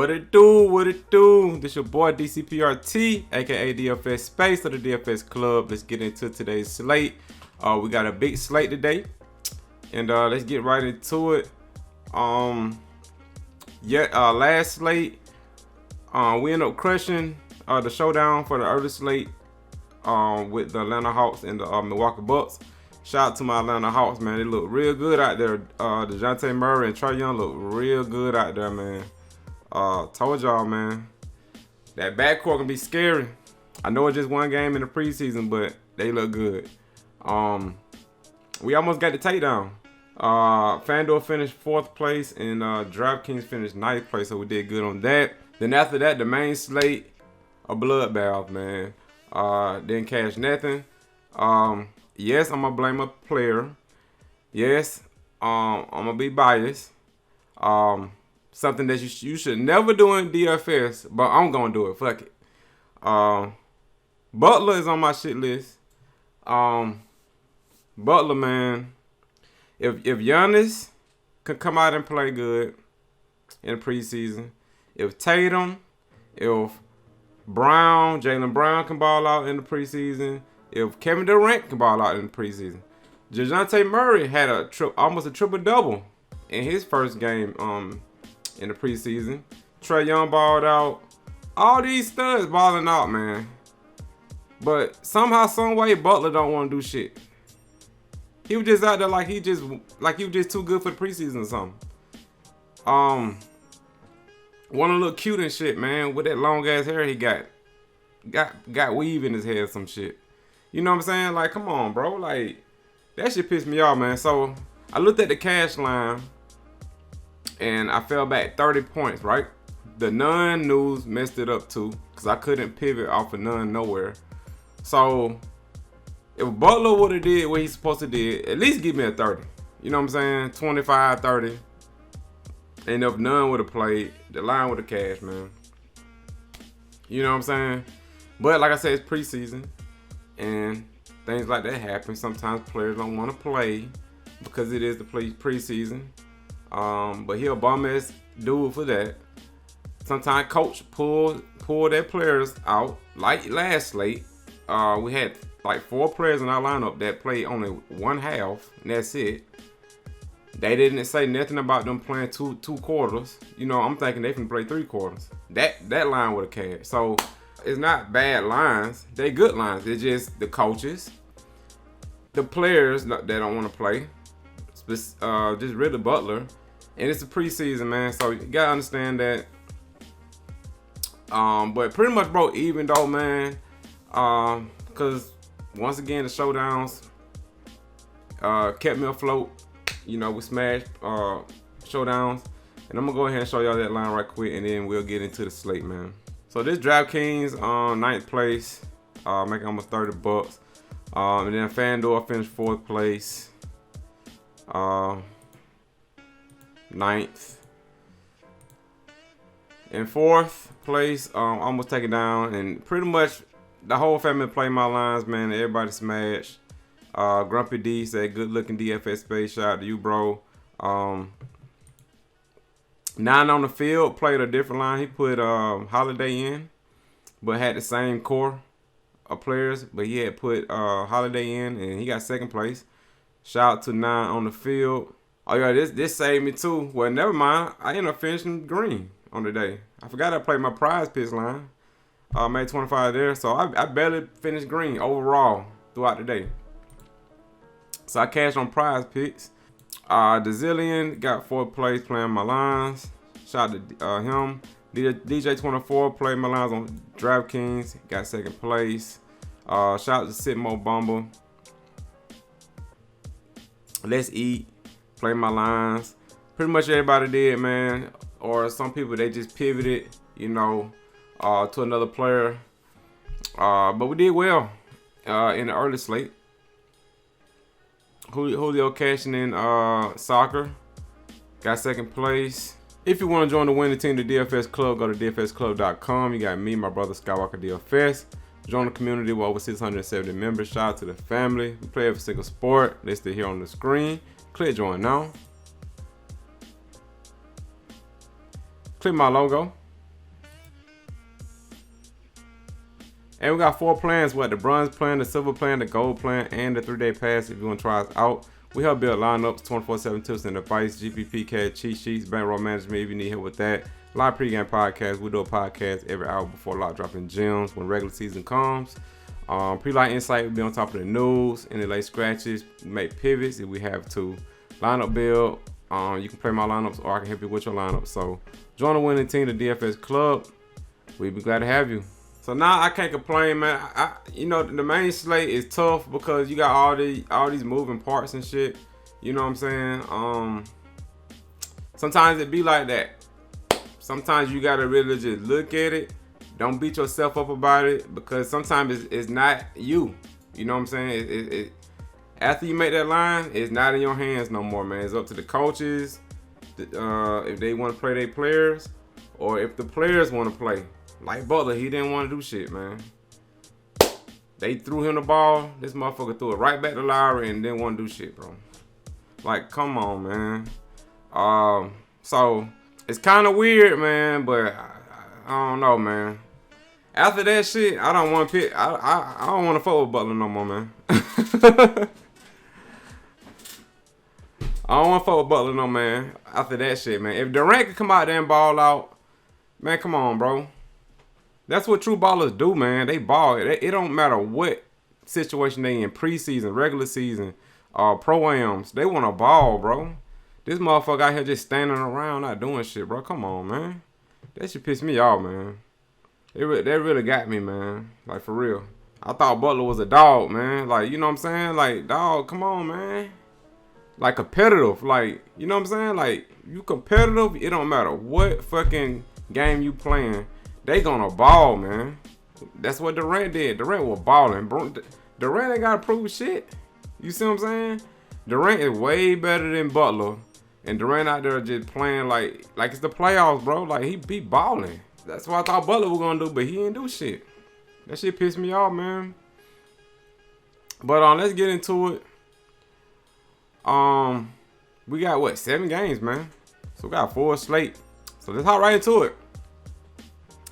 What it do? What it do? This your boy DCPRT, aka DFS Space of the DFS Club. Let's get into today's slate. We got a big slate today, and let's get right into it. Last slate, we ended up crushing the showdown for the early slate with the Atlanta Hawks and the Milwaukee Bucks. Shout out to my Atlanta Hawks, man. They look real good out there. DeJounte Murray and Trae Young look real good out there, man. Told y'all, man, that backcourt gonna be scary. I know it's just one game in the preseason, but they look good. We almost got the takedown. Fanduel finished 4th place and DraftKings finished 9th place, so we did good on that. Then after that, the main slate, a bloodbath, man. Didn't cash nothing. Yes, I'm gonna blame a player. Yes, I'm gonna be biased. Something that you should never do in DFS, but I'm gonna do it. Fuck it. Butler is on my shit list. Butler, man. If Giannis can come out and play good in the preseason, if Tatum, if Jaylen Brown can ball out in the preseason, if Kevin Durant can ball out in the preseason, DeJounte Murray had almost a triple-double in his first game in the preseason. Trae Young balled out. All these studs balling out, man. But somehow, some way, Butler don't want to do shit. He was just out there like he was just too good for the preseason or something. Want to look cute and shit, man, with that long ass hair he got weave in his head, some shit. You know what I'm saying? Like, come on, bro. Like, that shit pissed me off, man. So I looked at the cash line and I fell back 30 points, right? The none news messed it up too, because I couldn't pivot off of none nowhere. So if Butler would have did what he's supposed to do, at least give me a 30. You know what I'm saying? 25, 30. And if none would have played, the line would have cashed, man. You know what I'm saying? But like I said, it's preseason. And things like that happen. Sometimes players don't want to play because it is the preseason. But he a bum ass dude for that. Sometimes coach pull their players out. Like last slate, we had like 4 players in our lineup that played only one half, and that's it. They didn't say nothing about them playing two quarters. You know, I'm thinking they can play 3 quarters. That line would have cashed. So it's not bad lines. They good lines. It's just the coaches, the players that don't want to play. Just really Butler. And it's the preseason, man. So you gotta understand that. But pretty much, bro, even though, man, because once again the showdowns kept me afloat. You know, we smashed showdowns. And I'm gonna go ahead and show y'all that line right quick, and then we'll get into the slate, man. So this DraftKings 9th place, making almost $30. And then Fanduel finished 4th place. 9th. In 4th place, almost taken down, and pretty much the whole family played my lines, man. Everybody smashed. Grumpy D said, "Good looking DFS Space." Shout out to you, bro. 9 on the field played a different line. He put Holiday in, but had the same core of players. But he had put Holiday in, and he got 2nd place. Shout out to 9 on the field. Oh yeah, this saved me too. Well, never mind. I ended up finishing green on the day. I forgot I played my Prizepicks line. Made 25 there, so I barely finished green overall throughout the day. So I cashed on Prizepicks. Dezillion got 4th place playing my lines. Shout out to him. DJ24 played my lines on DraftKings. Got 2nd place. Shout out to Sitmo Bumble. Let's Eat. Play my lines. Pretty much everybody did, man. Or some people, they just pivoted, you know, to another player. But we did well in the early slate. Julio cashing in soccer. Got 2nd place. If you want to join the winning team, the DFS Club, go to dfsclub.com. You got me, my brother Skywalker DFS. Join the community with over 670 members. Shout out to the family. We play every single sport listed here on the screen. Click join now. Click my logo. And we got 4 plans: the bronze plan, the silver plan, the gold plan, and the 3-day pass. If you want to try us out, we help build lineups, 24/7 tips and advice, GPP cash, cheat sheets, bankroll management if you need help with that. Live pregame podcasts. We do a podcast every hour before lock dropping gems when regular season comes. Pre-light insight, we'll be on top of the news, any late scratches, make pivots if we have to. Lineup build, you can play my lineups or I can help you with your lineup. So join the winning team, the DFS Club. We'd be glad to have you. So now I can't complain, man. The main slate is tough because you got all these moving parts and shit. You know what I'm saying? Sometimes it be like that. Sometimes you gotta really just look at it. Don't beat yourself up about it because sometimes it's not you. You know what I'm saying? After you make that line, it's not in your hands no more, man. It's up to the coaches if they want to play their players or if the players want to play. Like Butler, he didn't want to do shit, man. They threw him the ball. This motherfucker threw it right back to Lowry and didn't want to do shit, bro. Like, come on, man. So it's kind of weird, man, but I don't know, man. After that shit, I don't want to pick. I don't want to fuck with Butler no more, man. I don't want to fuck with Butler no, man. After that shit, man. If Durant could come out there and ball out, man, come on, bro. That's what true ballers do, man. They ball. It don't matter what situation they in, preseason, regular season, pro-ams. They want to ball, bro. This motherfucker out here just standing around not doing shit, bro. Come on, man. That shit piss me off, man. That really got me, man. Like, for real. I thought Butler was a dog, man. Like, you know what I'm saying? Like, dog, come on, man. Like, competitive. Like, you know what I'm saying? Like, you competitive, it don't matter what fucking game you playing. They gonna ball, man. That's what Durant did. Durant was balling. Durant ain't gotta prove shit. You see what I'm saying? Durant is way better than Butler. And Durant out there just playing like it's the playoffs, bro. Like, he be balling. That's what I thought Butler was gonna do, but he didn't do shit. That shit pissed me off, man. But let's get into it. We got 7 games, man. So we got 4 slate. So let's hop right into it.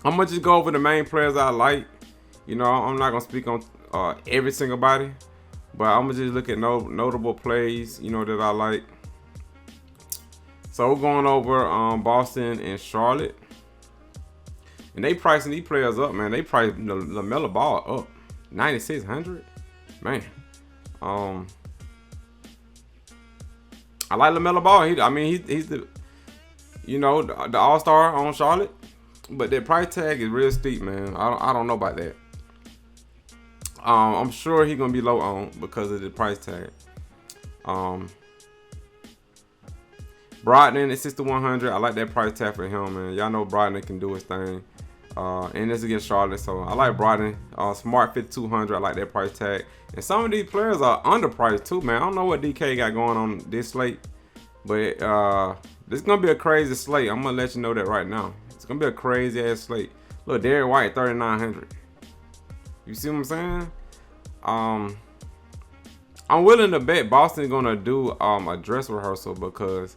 I'm gonna just go over the main players I like. You know, I'm not gonna speak on every single body, but I'm gonna just look at notable plays, you know, that I like. So we're going over Boston and Charlotte, and they pricing these players up, man. They priced LaMelo Ball up 9,600, man. I like LaMelo Ball. He's the the all-star on Charlotte. But their price tag is real steep, man. I don't know about that. I'm sure he's gonna be low on because of the price tag. Brogdon is 6,100. I like that price tag for him, man. Y'all know Brogdon can do his thing. And it's against Charlotte, so I like Brogdon. Smart 5,200. I like that price tag. And some of these players are underpriced too, man. I don't know what DK got going on this slate, but this is gonna be a crazy slate. I'm gonna let you know that right now. It's gonna be a crazy ass slate. Look, Derrick White 3,900. You see what I'm saying? I'm willing to bet Boston's gonna do a dress rehearsal because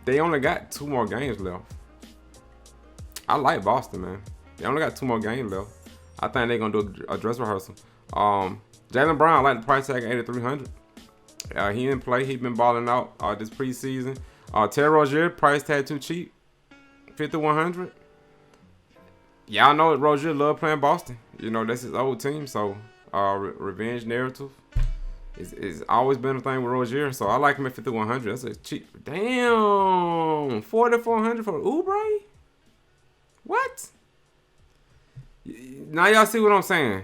they only got 2 more games left. I like Boston, man. They only got 2 more games left. I think they're gonna do a dress rehearsal. Jaylen Brown, I like the price tag at 8,300. He didn't play. He been balling out this preseason. Terry Rozier, price tag too cheap. 5,100. Y'all know Rozier love playing Boston. You know, that's his old team. So, revenge narrative is always been a thing with Rozier. So, I like him at 5,100. That's a cheap. Damn. 4,400 for Oubre? What? Now, y'all see what I'm saying.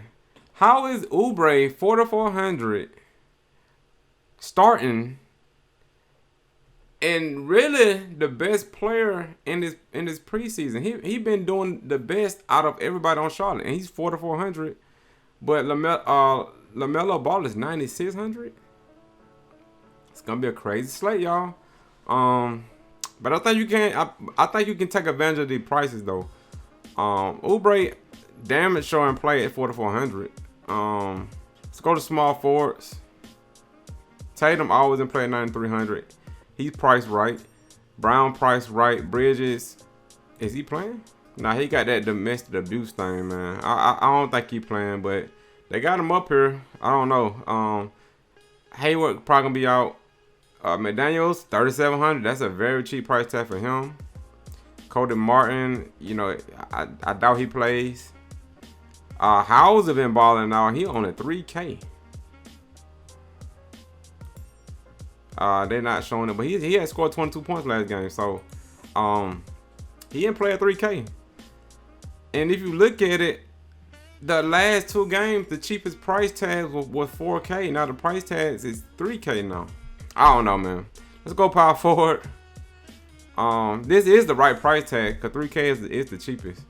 How is Oubre 4,400 starting and really the best player in this preseason? He been doing the best out of everybody on Charlotte, and he's 4,400. But LaMelo Ball is 9,600. It's gonna be a crazy slate, y'all. But I think you can. I think you can take advantage of these prices though. Oubre, damage showing play at 4,400. Let's go to small forwards. Tatum always in play at 9,300. He's priced right. Brown priced right. Bridges, is he playing? Nah, he got that domestic abuse thing, man. I don't think he playing, but they got him up here. I don't know. Hayward probably gonna be out. McDaniels, 3,700. That's a very cheap price tag for him. Cody Martin, you know, I doubt he plays. Howes have been balling now. He only 3K. They're not showing it, but he had scored 22 points last game, so he didn't play at 3K. And if you look at it, the last 2 games, the cheapest price tag was 4K. Now the price tags is 3K now. I don't know, man. Let's go power forward. This is the right price tag because 3K is the cheapest.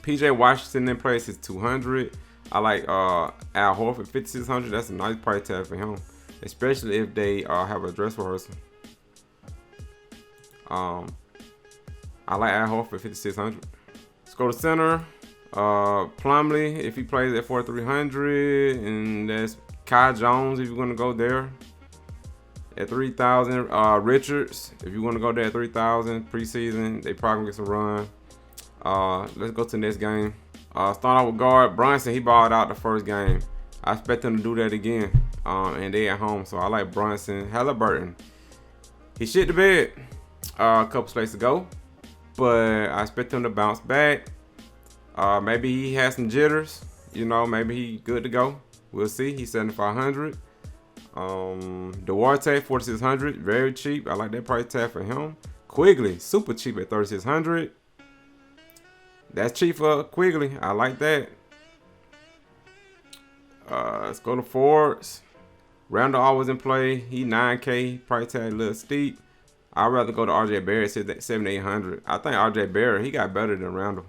PJ Washington in place is 200. I like Al Horford 5,600. That's a nice price tag for him, especially if they have a dress rehearsal. I like Al Horford 5,600. Let's go to center. Plumlee, if he plays at 4,300, and that's Kai Jones if you're gonna go there at 3,000. Richards, if you want to go there at 3,000 preseason, they probably get some run. Let's go to the next game. Start out with guard Brunson. He balled out the first game. I expect him to do that again. And they at home, so I like Brunson. Halliburton, he shit the bed a couple slates ago, but I expect him to bounce back. Maybe he has some jitters. You know, maybe he good to go. We'll see. He's 7,500. Duarte 4,600, very cheap. I like that price tag for him. Quigley, super cheap at 3,600. That's cheap for Quigley. I like that. Let's go to forwards. Randall always in play. He 9K. Price tag a little steep. I'd rather go to RJ Barrett, 7,800. I think RJ Barrett, he got better than Randall.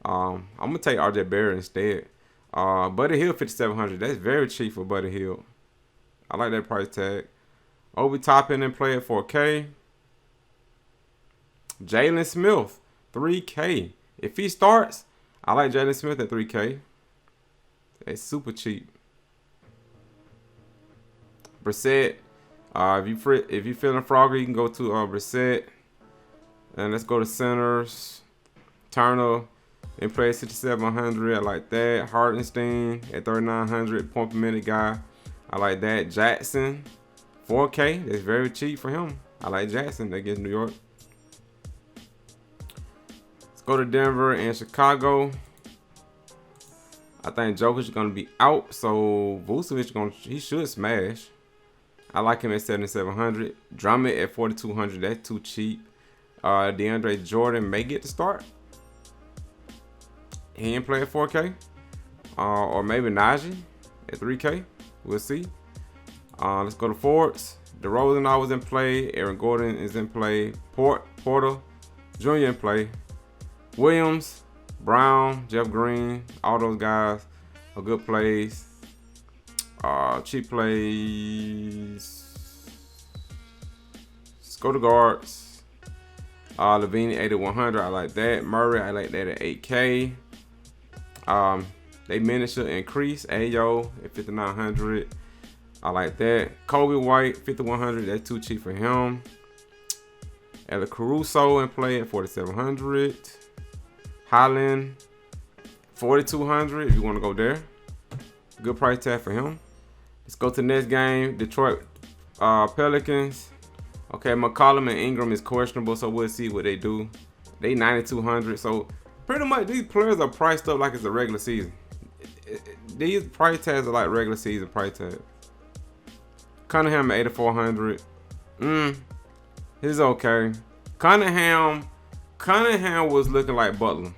I'm gonna take RJ Barrett instead. Buddy Hield 5,700. That's very cheap for Buddy Hield. I like that price tag. Obi Toppin and play at 4K. Jalen Smith, 3K. If he starts, I like Jalen Smith at 3K. It's super cheap. Brissett, if you feeling froggy, you can go to Brissett. And let's go to centers. Turner and play at 6,700. I like that. Hartenstein at 3,900. Point per minute guy. I like that. Jackson, 4K. That's very cheap for him. I like Jackson against New York. Let's go to Denver and Chicago. I think Joker's gonna be out, so Vucevic he should smash. I like him at 7,700. Drummond at 4,200. That's too cheap. DeAndre Jordan may get the start. He ain't play at 4K. Or maybe Najee at 3K. We'll see. Let's go to forwards. DeRozan always in play. Aaron Gordon is in play. Porter Jr. in play. Williams, Brown, Jeff Green, all those guys are good plays. Cheap plays. Let's go to guards. Levine 8,100. I like that. Murray, I like that at 8K. They minutes should increase. Ayo at 5,900. I like that. Kobe White 5,100. That's too cheap for him. Ella Caruso in play at 4,700. Highland 4,200. If you want to go there, good price tag for him. Let's go to the next game. Detroit Pelicans. Okay, McCollum and Ingram is questionable, so we'll see what they do. They 9,200. So pretty much these players are priced up like it's a regular season. These price tags are like regular season price tags. Cunningham at 8,400. He's okay. Cunningham was looking like Butler.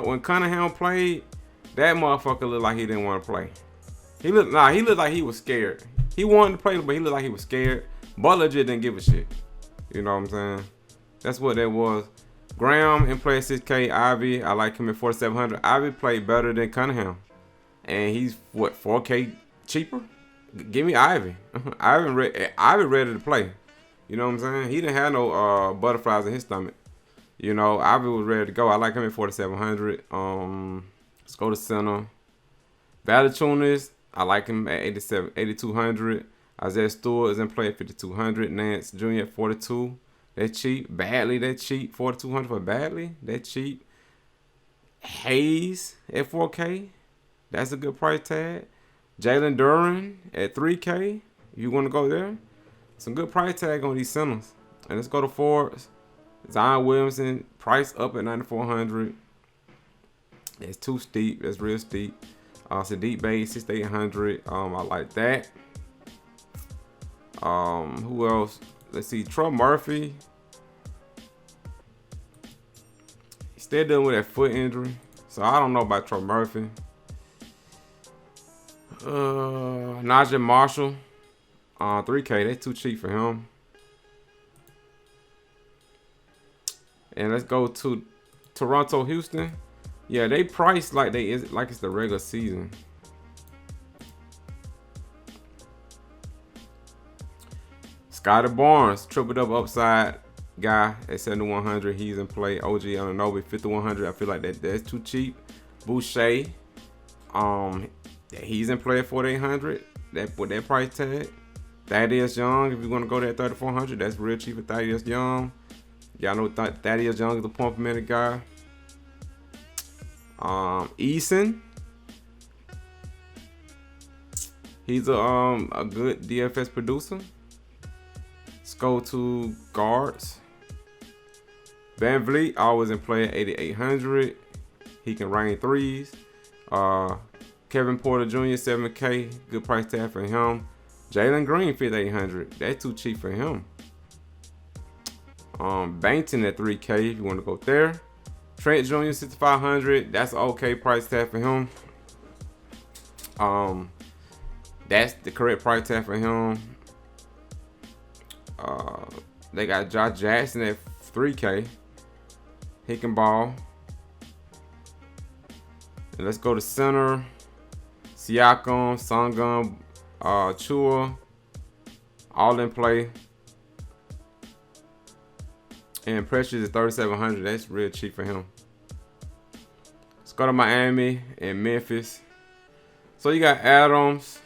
When Cunningham played, that motherfucker looked like he didn't want to play. He looked like he was scared. He wanted to play, but he looked like he was scared. Butler just didn't give a shit. You know what I'm saying? That's what that was. Graham in play at 6K. Ivy, I like him at 4,700. Ivy played better than Cunningham. And he's, what, 4K cheaper? Give me Ivy. Ivy ready to play. You know what I'm saying? He didn't have no butterflies in his stomach. You know, Ivy was ready to go. I like him at 4,700. Let's go to center. Valanciunas, I like him at 8,200. Isaiah Stewart is in play at 5,200. Nance Jr. at 42. That cheap. Badly, that cheap. 4,200 for Badly. That cheap. Hayes at 4K. That's a good price tag. Jalen Duren at 3K. You want to go there? Some good price tag on these centers. And let's go to forwards. Zion Williamson, price up at 9,400. That's too steep. That's real steep. Sadiq Bey, 6,800. I like that. Who else? Let's see. Troy Murphy. He's still dealing with that foot injury. So I don't know about Troy Murphy. Najee Marshall. 3K. That's too cheap for him. And let's go to Toronto, Houston. Yeah, they price like it's the regular season. Scotty Barnes, triple double upside guy at 7,100. He's in play. OG Anunoby, 5,100. I feel like that's too cheap. Boucher, he's in play at 4,800. That with that price tag. Thaddeus Young, if you're gonna go there at 3,400, that's real cheap for Thaddeus Young. Y'all know Thaddeus Young is the point per minute guy. Eason, he's a good DFS producer. Let's go to guards. Van Vliet, always in play at 8,800. He can rain threes. Kevin Porter Jr., 7K, good price tag for him. Jalen Green, 5,800. That's too cheap for him. Bainton at 3K if you want to go there. Trent Jr., 6,500. That's an okay price tag for him. That's the correct price tag for him. They got Josh Jackson at 3K. He can ball. And let's go to center. Siakam, Sangam, Chua, all in play. And Precious is 3,700. That's real cheap for him. Let's go to Miami and Memphis. So you got Adams.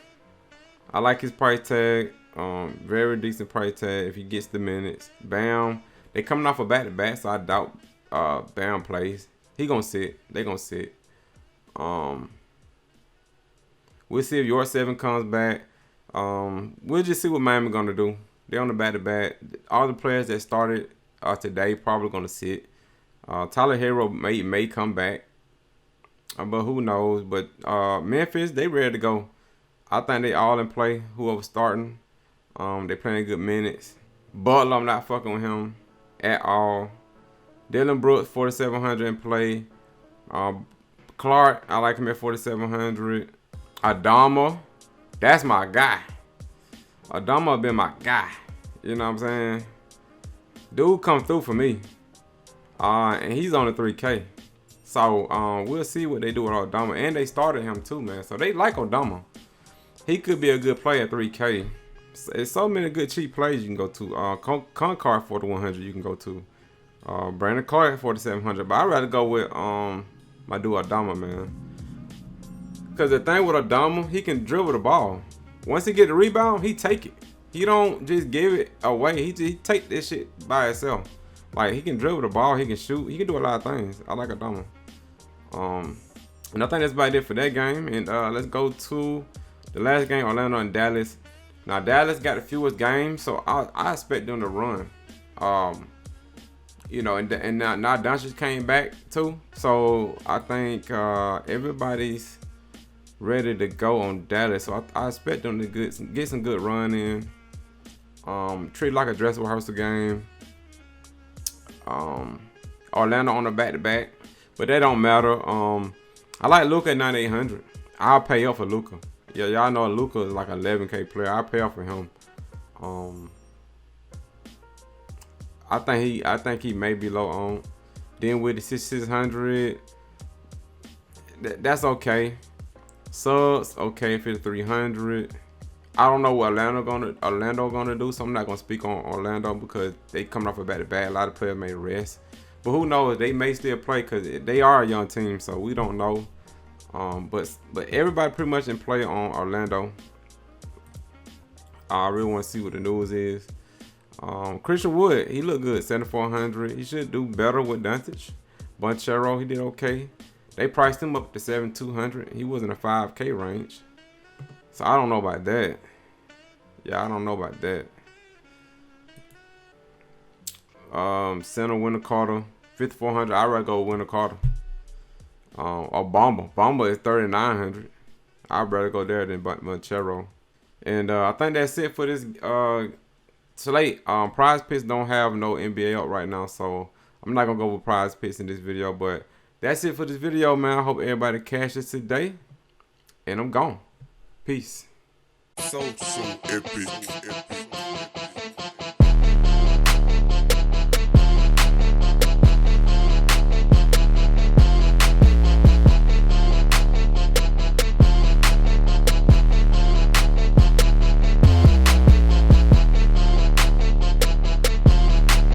I like his price tag. Very decent price tag if he gets the minutes. Bam. They coming off a back-to-back, so I doubt Bam plays. He gonna sit. They gonna sit. We'll see if your 7 comes back. We'll just see what Miami gonna do. They're on the back-to-back. All the players that started today probably gonna sit. Tyler Hero may come back, but who knows? But Memphis, they ready to go. I think they all in play. Whoever's starting, they playing good minutes. Butler, I'm not fucking with him at all. Dylan Brooks, 4,700 in play. Clark, I like him at 4,700. Adama, that's my guy. Adama been my guy. You know what I'm saying? Dude come through for me. And he's on the 3K. So we'll see what they do with Adama. And they started him too, man. So they like Adama. He could be a good play at 3K. There's so many good cheap plays you can go to. Concord 4,100 you can go to. Brandon Clark 4,700. But I'd rather go with my dude Adama, man. Because the thing with Adama, he can dribble the ball. Once he get the rebound, he take it. He don't just give it away. He take this shit by himself. Like, he can dribble the ball. He can shoot. He can do a lot of things. I like Adama. And I think that's about it for that game. And let's go to the last game, Orlando and Dallas. Now, Dallas got the fewest games, so I expect them to run. You know, and now Doncic came back too. So I think everybody's ready to go on Dallas. So I expect them to get some good run in. Treat it like a dress rehearsal game. Orlando on the back-to-back, but that don't matter. I like Luka at 9,800. I'll pay up for Luka. Yeah, y'all know Luka is like an 11K player. I'll pay up for him. I think he may be low on. Then with the 6,600, that's okay. Subs okay, 5,300. I don't know what Orlando gonna do, so I'm not gonna speak on Orlando because they coming off a back-to-back. A lot of players may rest, but who knows? They may still play because they are a young team, so we don't know. But everybody pretty much in play on Orlando. I really want to see what the news is. Christian Wood, he looked good, 7,400. He should do better with Doncic. Banchero, he did okay. They priced him up to 7,200. He was in a 5K range. So I don't know about that. Yeah, I don't know about that. Center Wendell Carter, 5,400. I'd rather go with Wendell Carter. Or Bamba. Bamba is 3,900. I'd rather go there than Banchero. And I think that's it for this slate. Prizepicks don't have no NBA up right now, so I'm not gonna go with Prizepicks in this video. But that's it for this video, man. I hope everybody cashes today, and I'm gone. Peace. So epic.